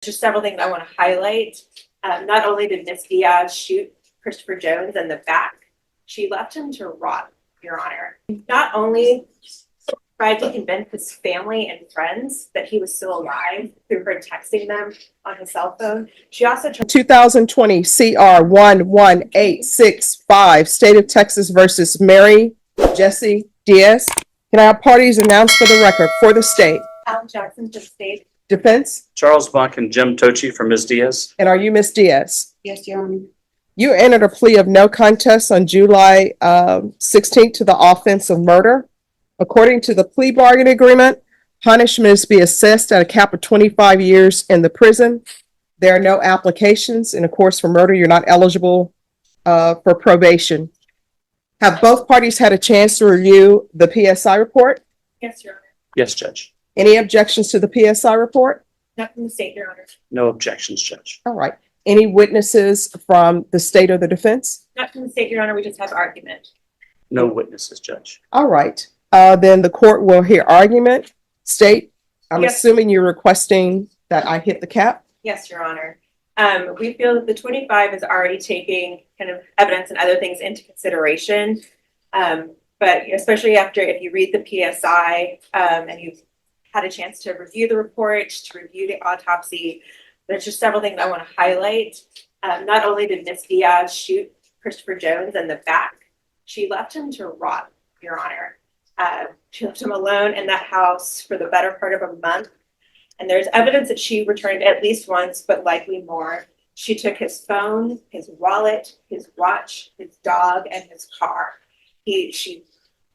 Just several things I want to highlight. Not only did Miss Diaz shoot Christopher Jones in the back, she left him to rot, Your Honor. Not only tried to convince his family and friends that he was still alive through her texting them on his cell phone, she also tried 2020 CR 11865, State of Texas versus Mary Jessie Diaz. Can I have parties announced for the record for the state? Alan Jackson to the state. Defense? Charles Buck and Jim Tochi for Ms. Diaz. And are you Miss Diaz? Yes, Your Honor. You entered a plea of no contest on July 16th to the offense of murder. According to the plea bargain agreement, punishment is to be assessed at a cap of 25 years in the prison. There are no applications, and of course, for murder, you're not eligible for probation. Have both parties had a chance to review the PSI report? Yes, Your Honor. Yes, Judge. Any objections to the PSI report? Not from the state, Your Honor. No objections, Judge. All right. Any witnesses from the state or the defense? Not from the state, Your Honor. We just have argument. No witnesses, Judge. All right. Then the court will hear argument. State, I'm Yes. assuming you're requesting that I hit the cap? Yes, Your Honor. We feel that the 25 is already taking kind of evidence and other things into consideration. But especially after, if you read the PSI and you've had a chance to review the report, to review the autopsy, there's just several things I want to highlight. Not only did Miss Diaz shoot Christopher Jones in the back, she left him to rot, Your Honor. She left him alone in that house for the better part of a month. And there's evidence that she returned at least once, but likely more. She took his phone, his wallet, his watch, his dog, and his car. She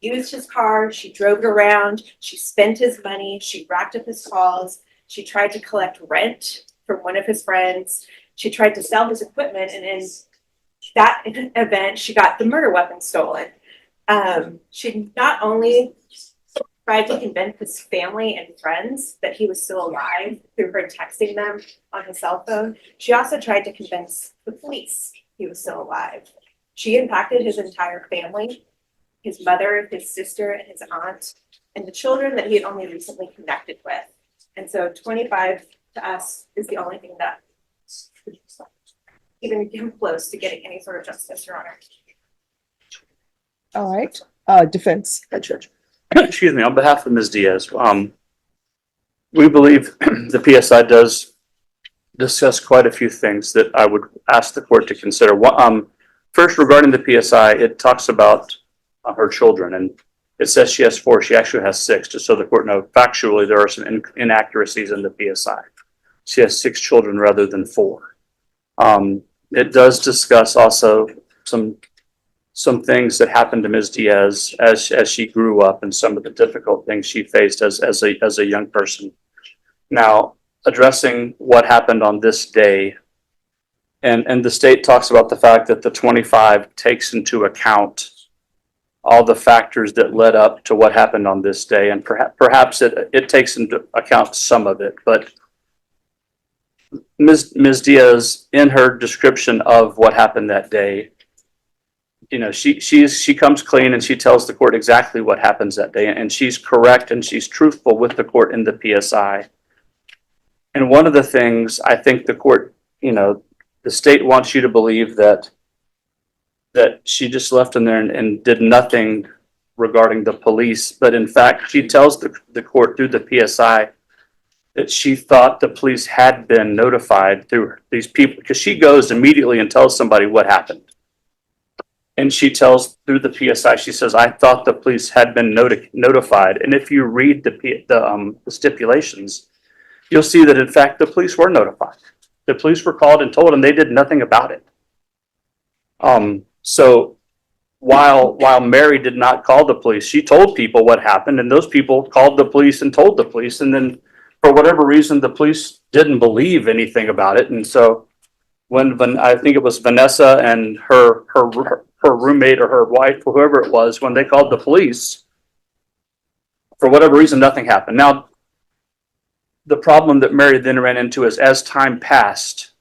used his car, she drove it around, she spent his money, she racked up his calls, she tried to collect rent from one of his friends, she tried to sell his equipment, and in that event, she got the murder weapon stolen. She not only tried to convince his family and friends that he was still alive through her texting them on his cell phone, she also tried to convince the police he was still alive. She impacted his entire family, his mother, his sister, and his aunt, and the children that he had only recently connected with. And so 25 to us is the only thing that even come close to getting any sort of justice, Your Honor. All right. Defense. Hi, Judge. Excuse me. On behalf of Ms. Diaz, we believe the PSI does discuss quite a few things that I would ask the court to consider. First, regarding the PSI, it talks about her children, and it says she has 4. She actually has 6, just so the court knows. Factually, there are some inaccuracies in the PSI. She has 6 children rather than 4. It does discuss also some things that happened to Ms. Diaz as she grew up and some of the difficult things she faced as a young person. Now, addressing what happened on this day, and the state talks about the fact that the 25 takes into account all the factors that led up to what happened on this day, and perhaps it takes into account some of it, but Ms. Diaz, in her description of what happened that day, you know, she comes clean and she tells the court exactly what happens that day, and she's correct and she's truthful with the court in the PSI. And one of the things I think the court, you know, the state wants you to believe that she just left in there and did nothing regarding the police, but in fact, she tells the court through the PSI that she thought the police had been notified through these people, because she goes immediately and tells somebody what happened. And she tells through the PSI, she says, I thought the police had been notified. And if you read the stipulations, you'll see that in fact the police were notified. The police were called and told, and they did nothing about it. So while Mary did not call the police, she told people what happened, and those people called the police and told the police, and then for whatever reason the police didn't believe anything about it. And so when I think it was Vanessa and her roommate or her wife, whoever it was, when they called the police, for whatever reason nothing happened. Now, the problem that Mary then ran into is, as time passed,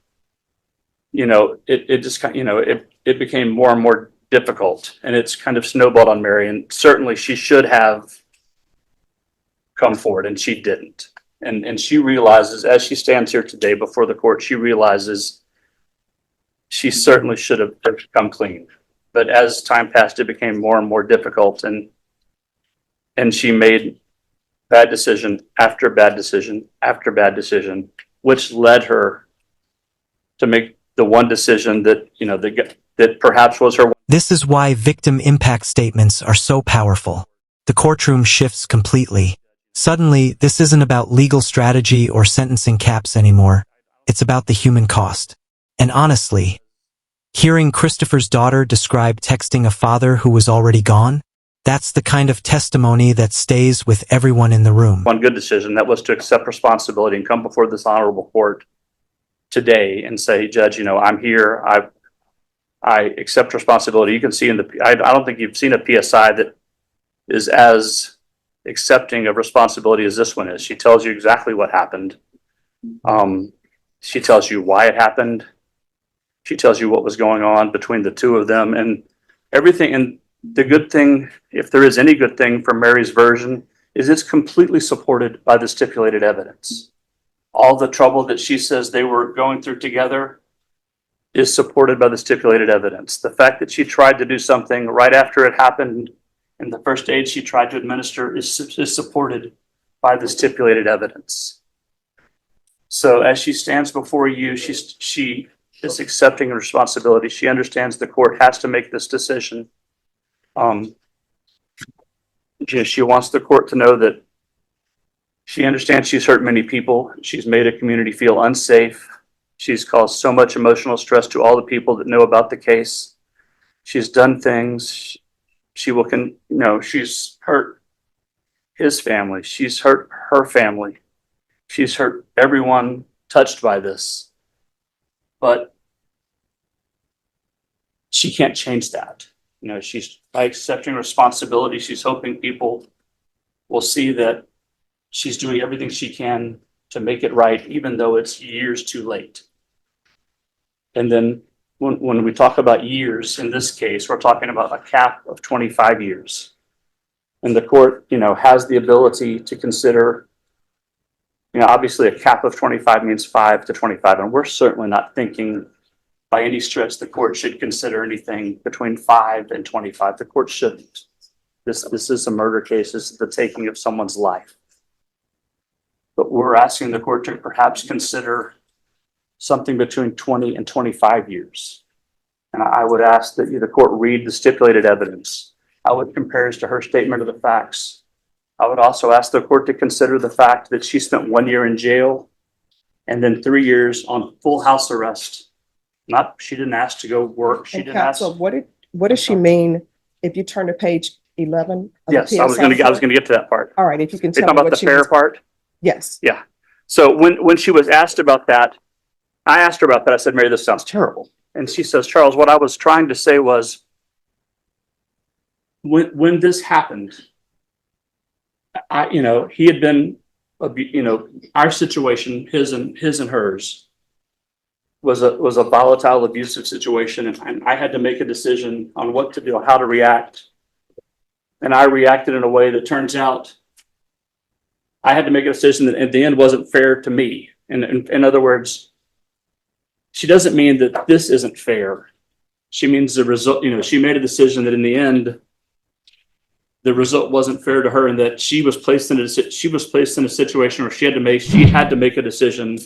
you know, it just kind of, you know, it became more and more difficult, and it's kind of snowballed on Mary. And certainly she should have come forward, and she didn't. And she realizes, as she stands here today before the court, she realizes she certainly should have come clean. But as time passed, it became more and more difficult, and she made bad decision after bad decision after bad decision, which led her to make the one decision that, you know, that perhaps was her. This is why victim impact statements are so powerful. The courtroom shifts completely. Suddenly, this isn't about legal strategy or sentencing caps anymore. It's about the human cost. And honestly, hearing Christopher's daughter describe texting a father who was already gone, that's the kind of testimony that stays with everyone in the room. One good decision, that was to accept responsibility and come before this honorable court today and say, Judge, you know, I'm here. I accept responsibility. You can see in the, I don't think you've seen a PSI that is as accepting of responsibility as this one is. She tells you exactly what happened. She tells you why it happened. She tells you what was going on between the two of them and everything. And the good thing, if there is any good thing from Mary's version, is it's completely supported by the stipulated evidence. All the trouble that she says they were going through together is supported by the stipulated evidence. The fact that she tried to do something right after it happened and the first aid she tried to administer is supported by the stipulated evidence. So as she stands before you, she is accepting responsibility. She understands the court has to make this decision. She wants the court to know that she understands she's hurt many people. She's made a community feel unsafe. She's caused so much emotional stress to all the people that know about the case. She's done things. She's hurt his family. She's hurt her family. She's hurt everyone touched by this. But she can't change that. You know, she's by accepting responsibility, she's hoping people will see that she's doing everything she can to make it right, even though it's years too late. And then when we talk about years, in this case, we're talking about a cap of 25 years. And the court, you know, has the ability to consider, you know, obviously a cap of 25 means 5 to 25. And we're certainly not thinking by any stretch the court should consider anything between 5 and 25. The court shouldn't. This is a murder case. This is the taking of someone's life. But we're asking the court to perhaps consider something between 20 and 25 years. And I would ask that the court read the stipulated evidence. I would compare it to her statement of the facts. I would also ask the court to consider the fact that she spent 1 year in jail and then 3 years on full house arrest. She didn't ask to go work. She didn't ask. Counsel, what does she mean if you turn to page 11? Yes, I was going to get to that part. All right, if you can You're tell talking me about what the she fair was. part? Yes. Yeah. So when she was asked about that, I asked her about that. I said, Mary, this sounds terrible. And she says, Charles, what I was trying to say was, when this happened, he had been, our situation, his and hers, was a volatile, abusive situation, and I had to make a decision on what to do, how to react. And I reacted in a way that turns out I had to make a decision that at the end wasn't fair to me. And in other words, she doesn't mean that this isn't fair. She means the result, she made a decision that in the end, the result wasn't fair to her, and that she was placed in a situation where she had to make a decision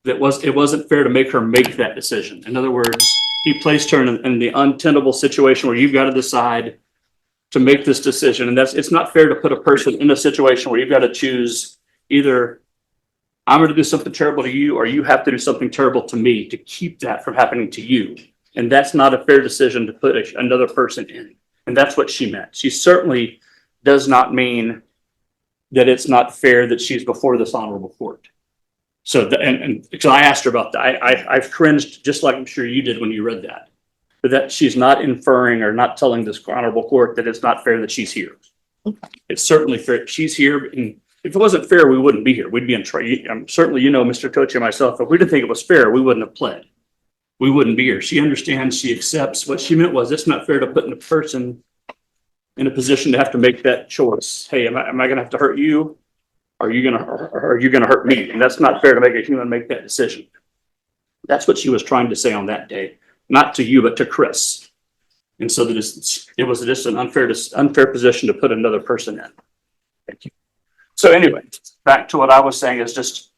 that it wasn't fair to make her make that decision. In other words, he placed her in the untenable situation where you've got to decide to make this decision. And it's not fair to put a person in a situation where you've got to choose either I'm going to do something terrible to you, or you have to do something terrible to me to keep that from happening to you. And that's not a fair decision to put another person in. And that's what she meant. She certainly does not mean that it's not fair that she's before this honorable court. So, and because I asked her about that, I've cringed just like I'm sure you did when you read that. But that she's not inferring or not telling this honorable court that it's not fair that she's here. It's certainly fair. She's here. And if it wasn't fair, we wouldn't be here. We'd be in trouble. Certainly, Mr. Tochi and myself, if we didn't think it was fair, we wouldn't have pled. We wouldn't be here. She understands, she accepts. What she meant was it's not fair to put in a person in a position to have to make that choice. Hey, am I going to have to hurt you? are you gonna hurt me? And that's not fair to make a human make that decision. That's what she was trying to say on that day, not to you, but to Chris. And so that it was just an unfair position to put another person in. Thank you. So anyway, back to what I was saying is just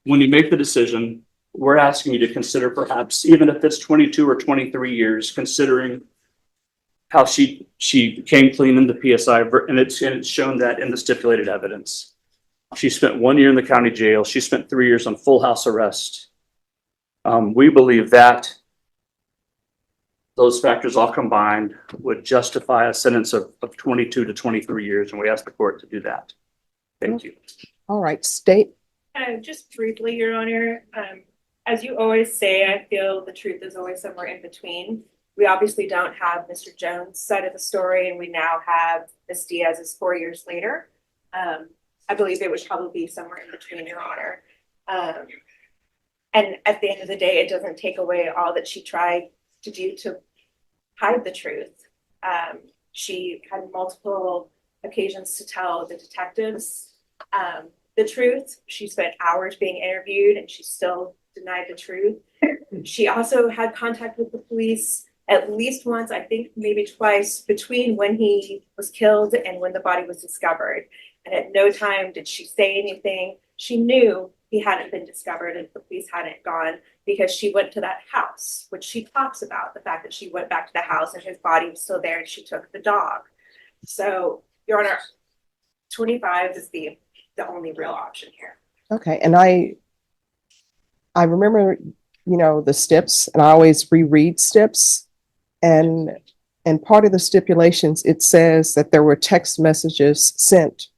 when you make the decision, we're asking you to consider perhaps, even if it's 22 or 23 years, considering how she came clean in the PSI, and it's shown that in the stipulated evidence. She spent 1 year in the county jail. She spent 3 years on full house arrest. We believe that those factors all combined would justify a sentence of 22 to 23 years, and we ask the court to do that. Thank you. All right, state. Just briefly, Your Honor, as you always say, I feel the truth is always somewhere in between. We obviously don't have Mr. Jones' side of the story, and we now have Ms. Diaz's 4 years later. I believe it would probably be somewhere in between, Your Honor. And at the end of the day, it doesn't take away all that she tried to do to hide the truth. She had multiple occasions to tell the detectives the truth. She spent hours being interviewed and she still denied the truth. She also had contact with the police at least once, I think maybe twice, between when he was killed and when the body was discovered. And at no time did she say anything. She knew he hadn't been discovered and the police hadn't gone because she went to that house, which she talks about, the fact that she went back to the house and his body was still there and she took the dog. So, Your Honor, 25 is the only real option here. Okay, and I remember, the steps, and I always reread steps, and part of the stipulations, it says that there were text messages sent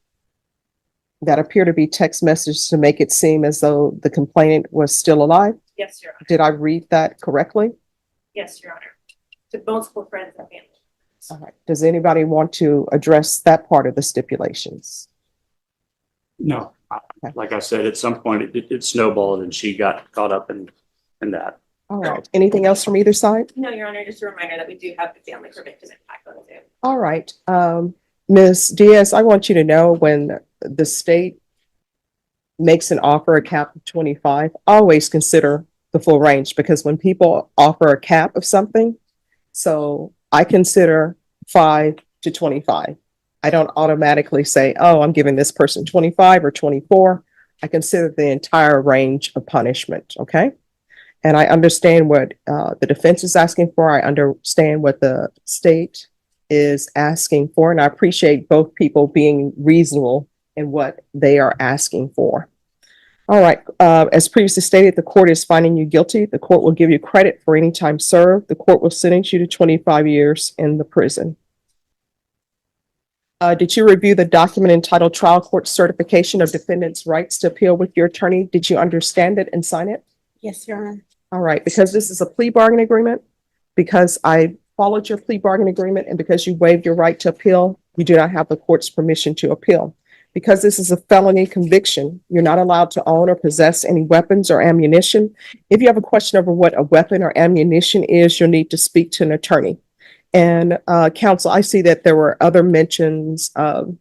that appear to be text messages to make it seem as though the complainant was still alive. Yes, Your Honor. Did I read that correctly? Yes, Your Honor. To multiple friends and family. All right. Does anybody want to address that part of the stipulations? No, like I said, at some point it snowballed and she got caught up in that. All right. Anything else from either side? No, Your Honor, just a reminder that we do have the family for victim impact on Zoom. All right. Ms. Diaz, I want you to know when the state makes an offer a cap of 25, always consider the full range, because when people offer a cap of something, so I consider 5 to 25. I don't automatically say, oh, I'm giving this person 25 or 24. I consider the entire range of punishment. Okay. And I understand what the defense is asking for. I understand what the state is asking for. And I appreciate both people being reasonable in what they are asking for. All right. As previously stated, the court is finding you guilty. The court will give you credit for any time served. The court will sentence you to 25 years in the prison. Did you review the document entitled Trial Court Certification of Defendant's Rights to Appeal with your attorney? Did you understand it and sign it? Yes, Your Honor. All right. Because this is a plea bargain agreement, because I followed your plea bargain agreement, and because you waived your right to appeal, you do not have the court's permission to appeal. Because this is a felony conviction, you're not allowed to own or possess any weapons or ammunition. If you have a question over what a weapon or ammunition is, you'll need to speak to an attorney. And counsel, I see that there were other mentions of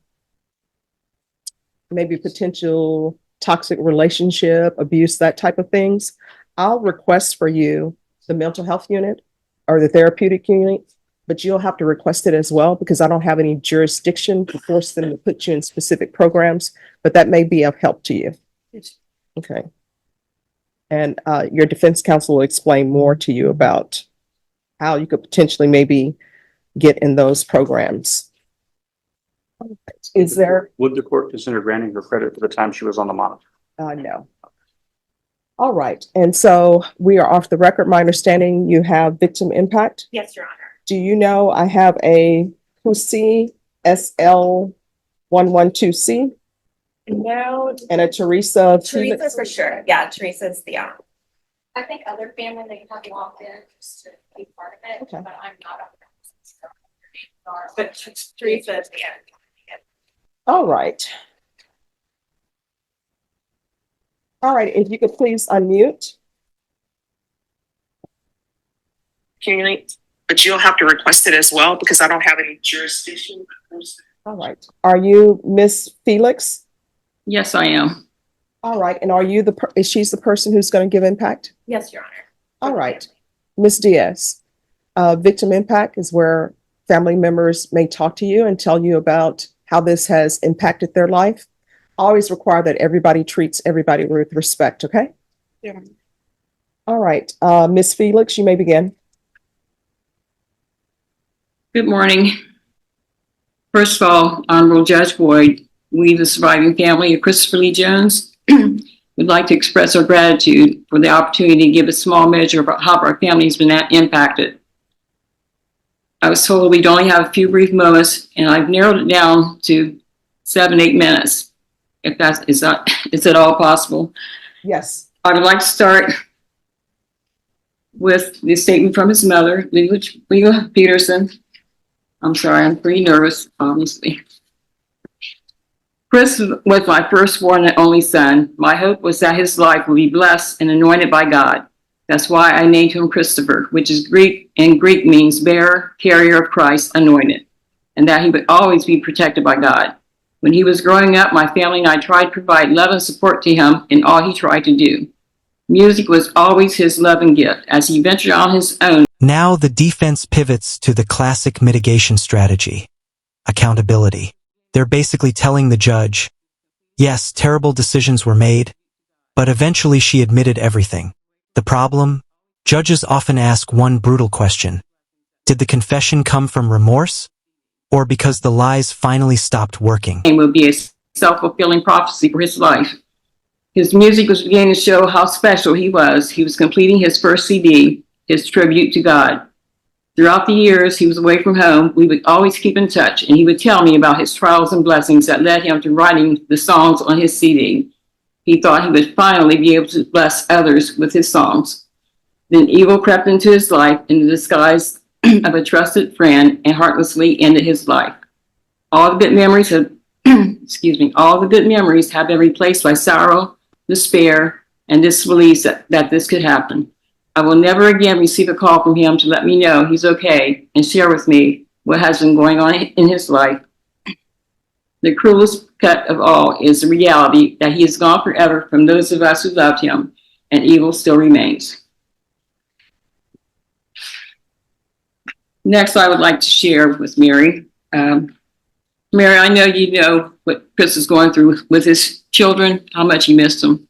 maybe potential toxic relationship, abuse, that type of things. I'll request for you the mental health unit or the therapeutic unit, but you'll have to request it as well, because I don't have any jurisdiction to force them to put you in specific programs, but that may be of help to you. Okay. And your defense counsel will explain more to you about how you could potentially maybe get in those programs. Is there? Would the court consider granting her credit for the time she was on the monitor? No. All right. And so we are off the record. My understanding, you have victim impact. Yes, Your Honor. Do you know I have a Husi SL112C No, and a Teresa? Teresa for sure. Yeah, Teresa's the I think other family they have walked in just to be part of it, Okay. but I'm not a but Teresa's the All right. All right. If you could please unmute. But you'll have to request it as well, because I don't have any jurisdiction. All right. Are you Miss Felix? Yes, I am. All right, and are you is she's the person who's going to give impact? Yes, Your Honor. All right, Ms. Diaz, victim impact is where family members may talk to you and tell you about how this has impacted their life. Always require that everybody treats everybody with respect, okay? Yeah. All right, Ms. Felix, you may begin. Good morning. First of all, Honorable Judge Boyd, we, the surviving family of Christopher Lee Jones, would like to express our gratitude for the opportunity to give a small measure of how our family has been impacted. I was told we'd only have a few brief moments, and I've narrowed it down to 7-8 minutes, if that is at all possible. Yes. I would like to start with the statement from his mother, Leela Peterson. I'm sorry, I'm pretty nervous, obviously. Chris was my firstborn and only son. My hope was that his life would be blessed and anointed by God. That's why I named him Christopher, which is Greek, and Greek means bearer, carrier of Christ, anointed, and that he would always be protected by God. When he was growing up, my family and I tried to provide love and support to him in all he tried to do. Music was always his love and gift. As he ventured on his own, Now the defense pivots to the classic mitigation strategy, accountability. They're basically telling the judge, yes, terrible decisions were made, but eventually she admitted everything. The problem? Judges often ask one brutal question. Did the confession come from remorse? Or because the lies finally stopped working? would be a self-fulfilling prophecy for his life. His music was beginning to show how special he was. He was completing his first CD, his tribute to God. Throughout the years he was away from home, we would always keep in touch, and he would tell me about his trials and blessings that led him to writing the songs on his CD. He thought he would finally be able to bless others with his songs. Then evil crept into his life in the disguise of a trusted friend and heartlessly ended his life. All the good memories have, all the good memories have been replaced by sorrow, despair, and disbelief that this could happen. I will never again receive a call from him to let me know he's okay and share with me what has been going on in his life. The cruelest cut of all is the reality that he is gone forever from those of us who loved him, and evil still remains. Next, I would like to share with Mary. Mary, I know you know what Chris is going through with his children, how much he missed them.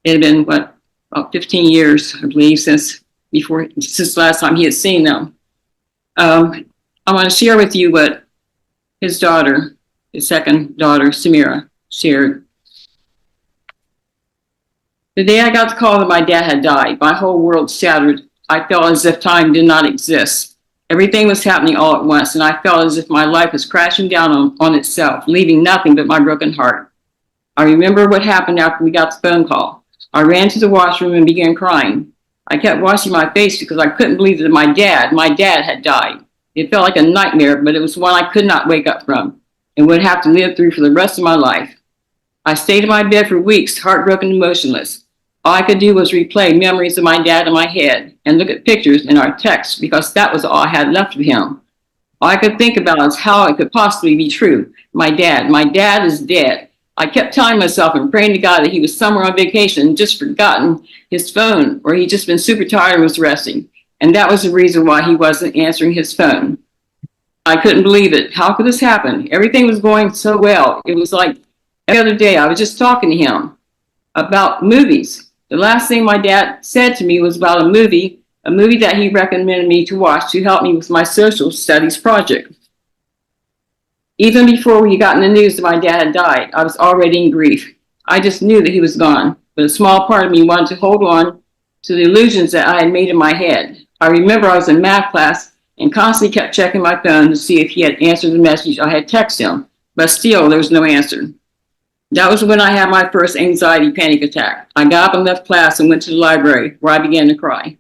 It had been, about 15 years, I believe, since last time he had seen them. I want to share with you what his daughter, his second daughter, Samira, shared. The day I got the call that my dad had died, my whole world shattered. I felt as if time did not exist. Everything was happening all at once, and I felt as if my life was crashing down on itself, leaving nothing but my broken heart. I remember what happened after we got the phone call. I ran to the washroom and began crying. I kept washing my face because I couldn't believe that my dad had died. It felt like a nightmare, but it was one I could not wake up from and would have to live through for the rest of my life. I stayed in my bed for weeks, heartbroken and motionless. All I could do was replay memories of my dad in my head and look at pictures in our texts because that was all I had left of him. All I could think about is how it could possibly be true. My dad is dead. I kept telling myself and praying to God that he was somewhere on vacation and just forgotten his phone, or he'd just been super tired and was resting. And that was the reason why he wasn't answering his phone. I couldn't believe it. How could this happen? Everything was going so well. It was like every other day I was just talking to him about movies. The last thing my dad said to me was about a movie that he recommended me to watch to help me with my social studies project. Even before we got in the news that my dad had died, I was already in grief. I just knew that he was gone, but a small part of me wanted to hold on to the illusions that I had made in my head. I remember I was in math class and constantly kept checking my phone to see if he had answered the message I had texted him, but still there was no answer. That was when I had my first anxiety panic attack. I got up and left class and went to the library, where I began to cry.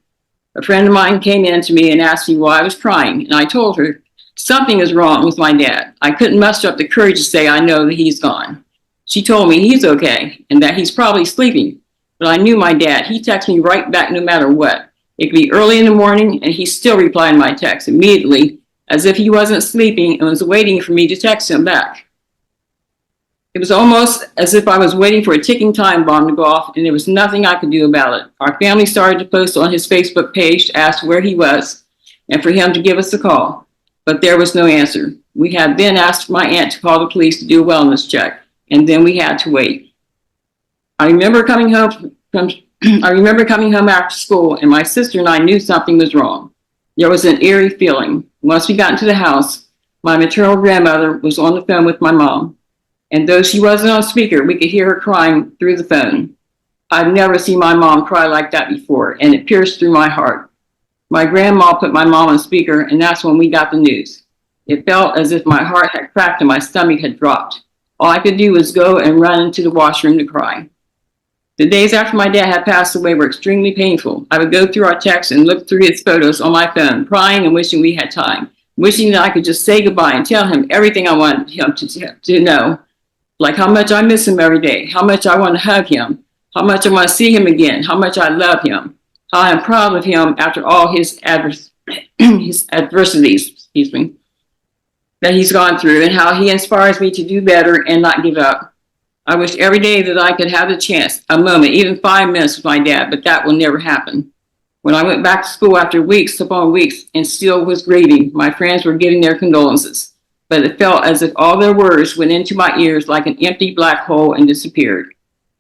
A friend of mine came in to me and asked me why I was crying, and I told her something is wrong with my dad. I couldn't muster up the courage to say I know that he's gone. She told me he's okay and that he's probably sleeping, but I knew my dad. He texted me right back no matter what. It could be early in the morning, and he still replied to my text immediately, as if he wasn't sleeping and was waiting for me to text him back. It was almost as if I was waiting for a ticking time bomb to go off, and there was nothing I could do about it. Our family started to post on his Facebook page to ask where he was and for him to give us a call, but there was no answer. We had then asked my aunt to call the police to do a wellness check, and then we had to wait. I remember coming home after school, and my sister and I knew something was wrong. There was an eerie feeling. Once we got into the house, my maternal grandmother was on the phone with my mom. And though she wasn't on speaker, we could hear her crying through the phone. I've never seen my mom cry like that before, and it pierced through my heart. My grandma put my mom on speaker, and that's when we got the news. It felt as if my heart had cracked and my stomach had dropped. All I could do was go and run into the washroom to cry. The days after my dad had passed away were extremely painful. I would go through our texts and look through his photos on my phone, crying and wishing we had time, wishing that I could just say goodbye and tell him everything I wanted him to know. Like how much I miss him every day, how much I want to hug him, how much I want to see him again, how much I love him, how I am proud of him after all his adversities, that he's gone through, and how he inspires me to do better and not give up. I wish every day that I could have the chance, a moment, even 5 minutes with my dad, but that will never happen. When I went back to school after weeks upon weeks and still was grieving, my friends were giving their condolences. But it felt as if all their words went into my ears like an empty black hole and disappeared.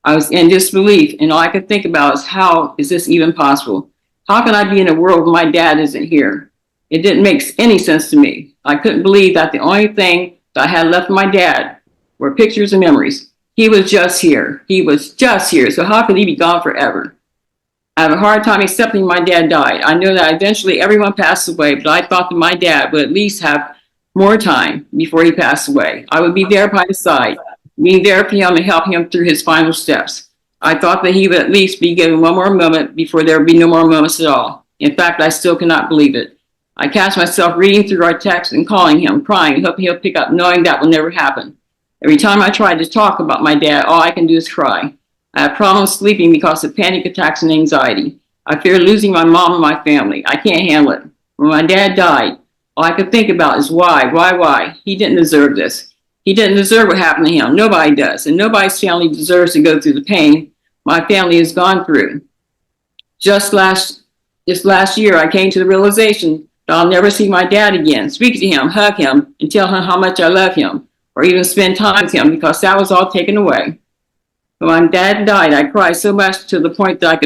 I was in disbelief, and all I could think about is, how is this even possible? How can I be in a world where my dad isn't here? It didn't make any sense to me. I couldn't believe that the only thing that I had left of my dad were pictures and memories. He was just here. He was just here. So how could he be gone forever? I have a hard time accepting my dad died. I know that eventually everyone passed away, but I thought that my dad would at least have more time before he passed away. I would be there by his side, being there for him and help him through his final steps. I thought that he would at least be given one more moment before there would be no more moments at all. In fact, I still cannot believe it. I catch myself reading through our texts and calling him, crying, hoping he'll pick up, knowing that will never happen. Every time I try to talk about my dad, all I can do is cry. I have problems sleeping because of panic attacks and anxiety. I fear losing my mom and my family. I can't handle it. When my dad died, all I could think about is why? He didn't deserve this. He didn't deserve what happened to him. Nobody does. And nobody's family deserves to go through the pain my family has gone through. This last year, I came to the realization that I'll never see my dad again, speak to him, hug him, and tell him how much I love him, or even spend time with him, because that was all taken away. When my dad died, I cried so much to the point that I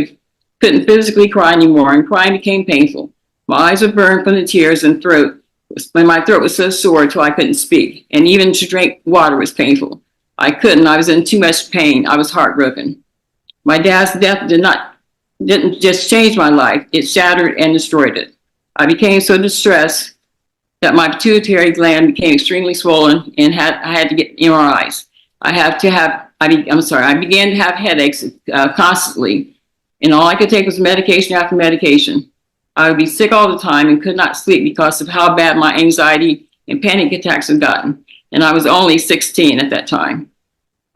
couldn't physically cry anymore, and crying became painful. My eyes would burn from the tears, and my throat was so sore till I couldn't speak, and even to drink water was painful. I couldn't. I was in too much pain. I was heartbroken. My dad's death didn't just change my life. It shattered and destroyed it. I became so distressed that my pituitary gland became extremely swollen, and I had to get MRIs. I began to have headaches constantly, and all I could take was medication after medication. I would be sick all the time and could not sleep because of how bad my anxiety and panic attacks had gotten, and I was only 16 at that time.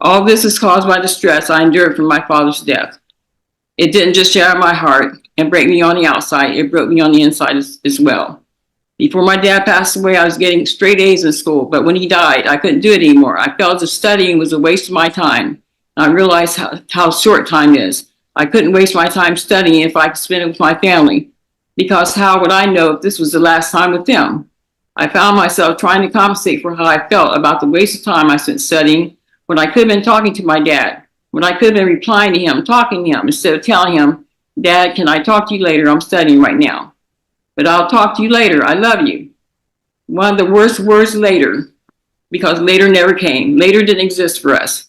All this is caused by the stress I endured from my father's death. It didn't just shatter my heart and break me on the outside, it broke me on the inside as well. Before my dad passed away, I was getting straight A's in school, but when he died, I couldn't do it anymore. I felt as if studying was a waste of my time. I realized how short time is. I couldn't waste my time studying if I could spend it with my family, because how would I know if this was the last time with them? I found myself trying to compensate for how I felt about the waste of time I spent studying, when I could have been talking to my dad, when I could have been replying to him, talking to him, instead of telling him, "Dad, can I talk to you later? I'm studying right now." But I'll talk to you later. I love you. One of the worst words, later, because later never came. Later didn't exist for us.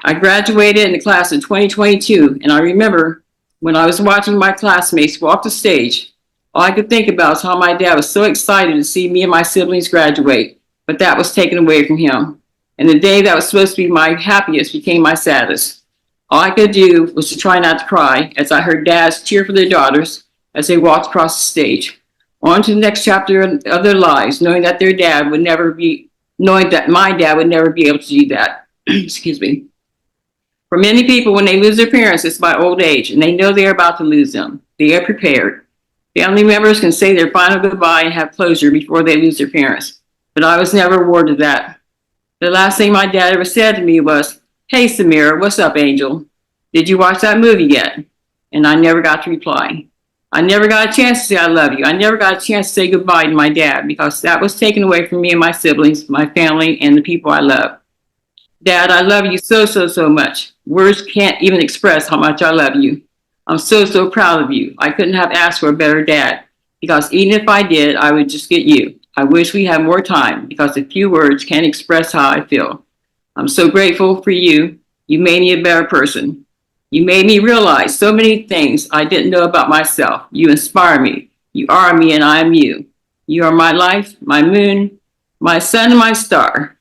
I graduated in the class of 2022, and I remember when I was watching my classmates walk the stage, all I could think about is how my dad was so excited to see me and my siblings graduate, but that was taken away from him. And the day that was supposed to be my happiest became my saddest. All I could do was to try not to cry as I heard dads cheer for their daughters as they walked across the stage, on to the next chapter of their lives, knowing that my dad would never be able to do that. Excuse me. For many people, when they lose their parents, it's by old age, and they know they're about to lose them. They are prepared. Family members can say their final goodbye and have closure before they lose their parents, but I was never awarded that. The last thing my dad ever said to me was, "Hey, Samira, what's up, Angel? Did you watch that movie yet?" And I never got to reply. I never got a chance to say I love you. I never got a chance to say goodbye to my dad because that was taken away from me and my siblings, my family, and the people I love. Dad, I love you so, so, so much. Words can't even express how much I love you. I'm so, so proud of you. I couldn't have asked for a better dad because even if I did, I would just get you. I wish we had more time because a few words can't express how I feel. I'm so grateful for you. You made me a better person. You made me realize so many things I didn't know about myself. You inspire me. You are me and I am you. You are my life, my moon, my sun, and my star.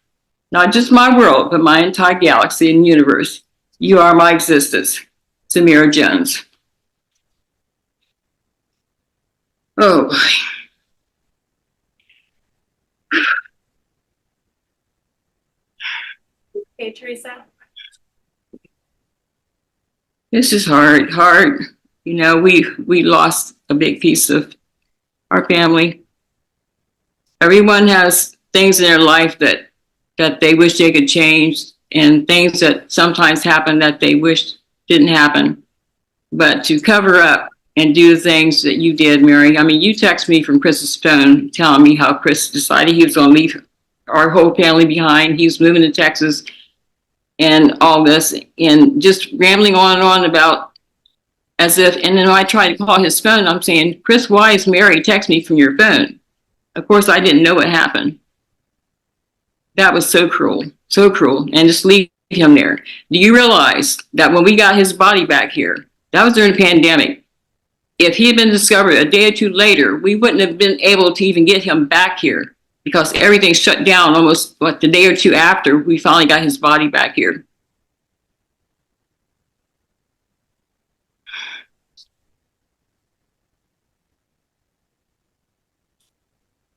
Not just my world, but my entire galaxy and universe. You are my existence. Samira Jones. Oh, Okay, Teresa? this is hard. You know, we lost a big piece of our family. Everyone has things in their life that they wish they could change, and things that sometimes happen that they wish didn't happen. But to cover up and do the things that you did, Mary, I mean, you text me from Chris's phone telling me how Chris decided he was going to leave our whole family behind. He was moving to Texas and all this, and just rambling on and on about as if, and then when I tried to call his phone, I'm saying, "Chris, why is Mary text me from your phone?" Of course, I didn't know what happened. That was so cruel, and just leave him there. Do you realize that when we got his body back here, that was during the pandemic? If he had been discovered a day or two later, we wouldn't have been able to even get him back here because everything shut down almost the day or two after we finally got his body back here.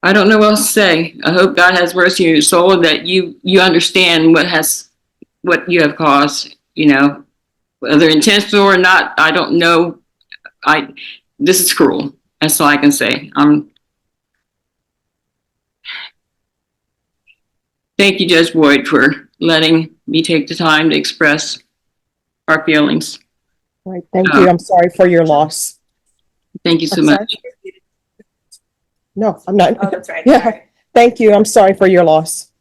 I don't know what else to say. I hope God has mercy on your soul, that you understand what you have caused, you know, whether intentional or not, I don't know. This is cruel. That's all I can say. Thank you, Judge Boyd, for letting me take the time to express our feelings. All right, thank you. I'm sorry for your loss. Thank you so I'm sorry? much. No, I'm not. Oh, that's right. Yeah. Sorry. Thank you. I'm sorry for your loss.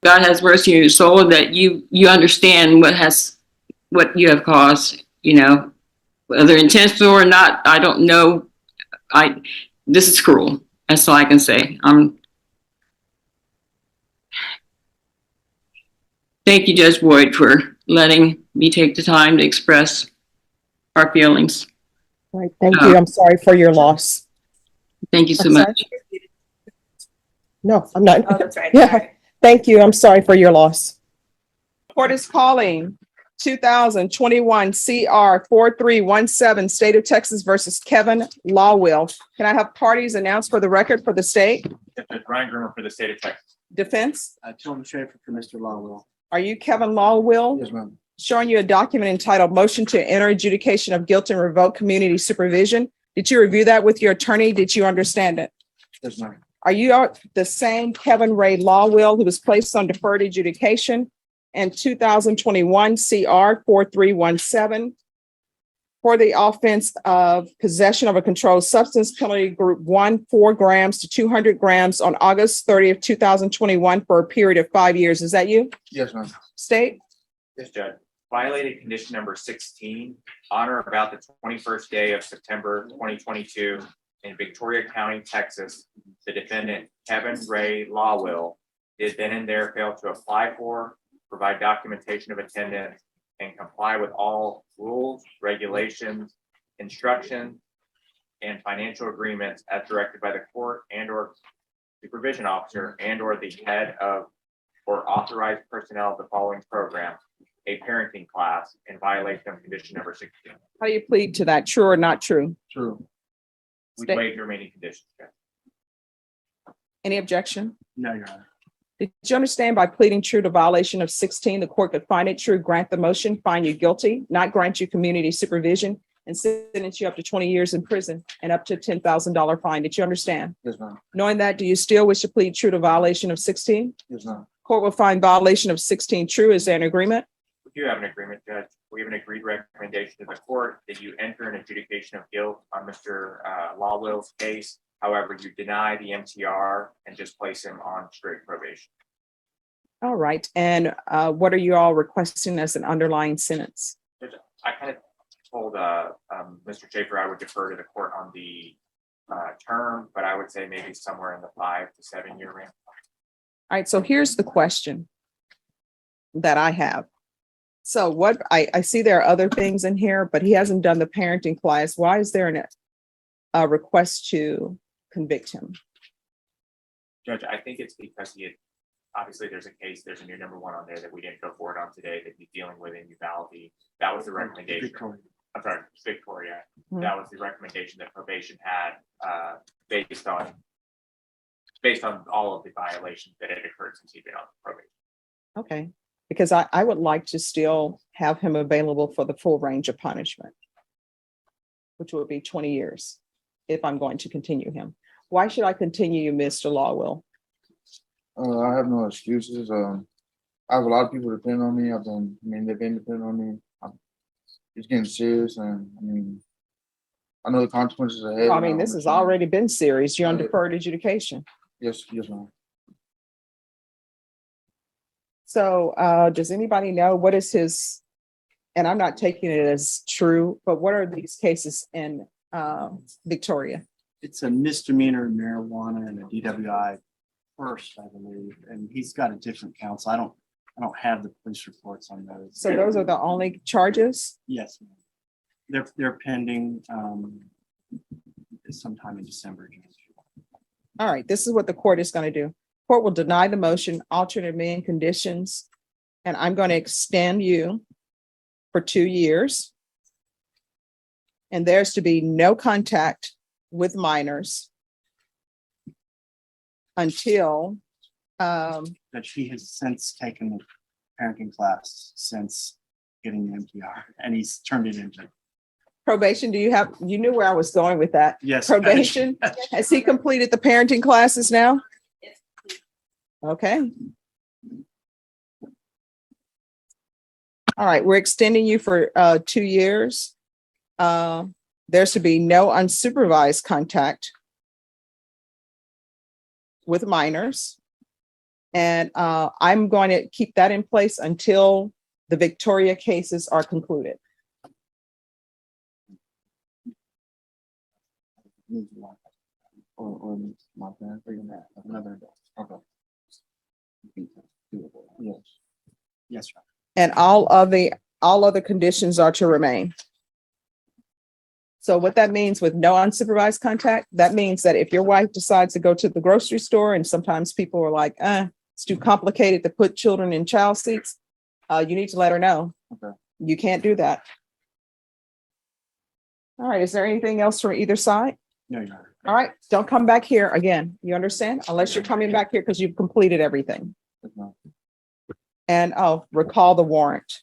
God has mercy on your soul, that you understand what you have caused, you know, whether intentional or not, I don't know. This is cruel. That's all I can say. Thank you, Judge Boyd, for letting me take the time to express our feelings. All right, thank you. I'm sorry for your loss. Thank you so I'm sorry? much. No, I'm not. Oh, that's right. Yeah. Sorry. Thank you. I'm sorry for your loss. Court is calling 2021 CR 4317, State of Texas versus Kevin Lawwill. Can I have parties announced for the record for the state? Ryan Grimmer for the state of Texas. Defense? Tom Schaefer for Mr. Lawwell. Are you Kevin Lawwill? Yes, ma'am. Showing you a document entitled Motion to Enter Adjudication of Guilt and Revoke Community Supervision. Did you review that with your attorney? Did you understand it? Yes, ma'am. Are you the same Kevin Ray Lawwill who was placed on deferred adjudication in 2021 CR 4317 for the offense of possession of a controlled substance, penalty group 1, 4 grams to 200 grams on August 30th, 2021 for a period of 5 years? Is that you? Yes, ma'am. State? Yes, Judge. Violated condition number 16 on or about the 21st day of September 2022 in Victoria County, Texas. The defendant, Kevin Ray Lawwill, did then and there fail to apply for, provide documentation of attendance, and comply with all rules, regulations, instructions, and financial agreements as directed by the court and or supervision officer and or the head of or authorized personnel of the following program, a parenting class, in violation of condition number 16. How do you plead to that? True or not true? True. We State. waive the remaining conditions, Judge. Any objection? No, Your Honor. Did you understand by pleading true to violation of 16, the court could find it true, grant the motion, find you guilty, not grant you community supervision, and sentence you up to 20 years in prison and up to $10,000 fine? Did you understand? Yes, ma'am. Knowing that, do you still wish to plead true to violation of 16? Yes, ma'am. Court will find violation of 16 true. Is there an agreement? We do have an agreement, Judge. We have an agreed recommendation to the court that you enter an adjudication of guilt on Mr. Lawwell's case. However, you deny the MTR and just place him on straight probation. All right. And what are you all requesting as an underlying sentence? Judge, I kind of told Mr. Schaefer I would defer to the court on the term, but I would say maybe somewhere in the 5 to 7 year range. All right. So here's the question that I have. So what I see there are other things in here, but he hasn't done the parenting class. Why is there a request to convict him? Judge, I think it's because he had, obviously there's a new number 1 on there that we didn't go forward on today that he's dealing with in Uvalde. That was the recommendation. I'm sorry, Victoria. Mhm. That was the recommendation that probation had based on all of the violations that had occurred since he'd been on probation. Okay. Because I would like to still have him available for the full range of punishment, which would be 20 years if I'm going to continue him. Why should I continue you, Mr. Lawwell? I have no excuses. I have a lot of people depending on me. They've been depending on me. It's getting serious, and I know the consequences ahead. I mean, this has already been serious. You're on deferred adjudication. Yes, ma'am. So does anybody know what is his, and I'm not taking it as true, but what are these cases in Victoria? It's a misdemeanor marijuana and a DWI first, I believe, and he's got a different counsel. I don't have the police reports on those. So those are the only charges? Yes, ma'am. They're pending sometime in December. All right, this is what the court is going to do. Court will deny the motion, alternate mean conditions, and I'm going to extend you for 2 years. And there's to be no contact with minors until That she has since taken the parenting class since getting the MTR, and he's turned it into. probation. You knew where I was going with that. Yes. Probation. Has he completed the parenting classes now? Okay. All right, we're extending you for 2 years. There's to be no unsupervised contact with minors. And I'm going to keep that in place until the Victoria cases are concluded. Or my parents, another. Okay. Yes. Yes, sir. And all other conditions are to remain. So what that means with no unsupervised contact, that means that if your wife decides to go to the grocery store, and sometimes people are like, it's too complicated to put children in child seats, you need to let her know. Okay. You can't do that. All right, is there anything else from either side? No, Your Honor. All right, don't come back here again. You understand? Unless you're coming back here because you've completed everything. Yes, ma'am. And recall the warrant.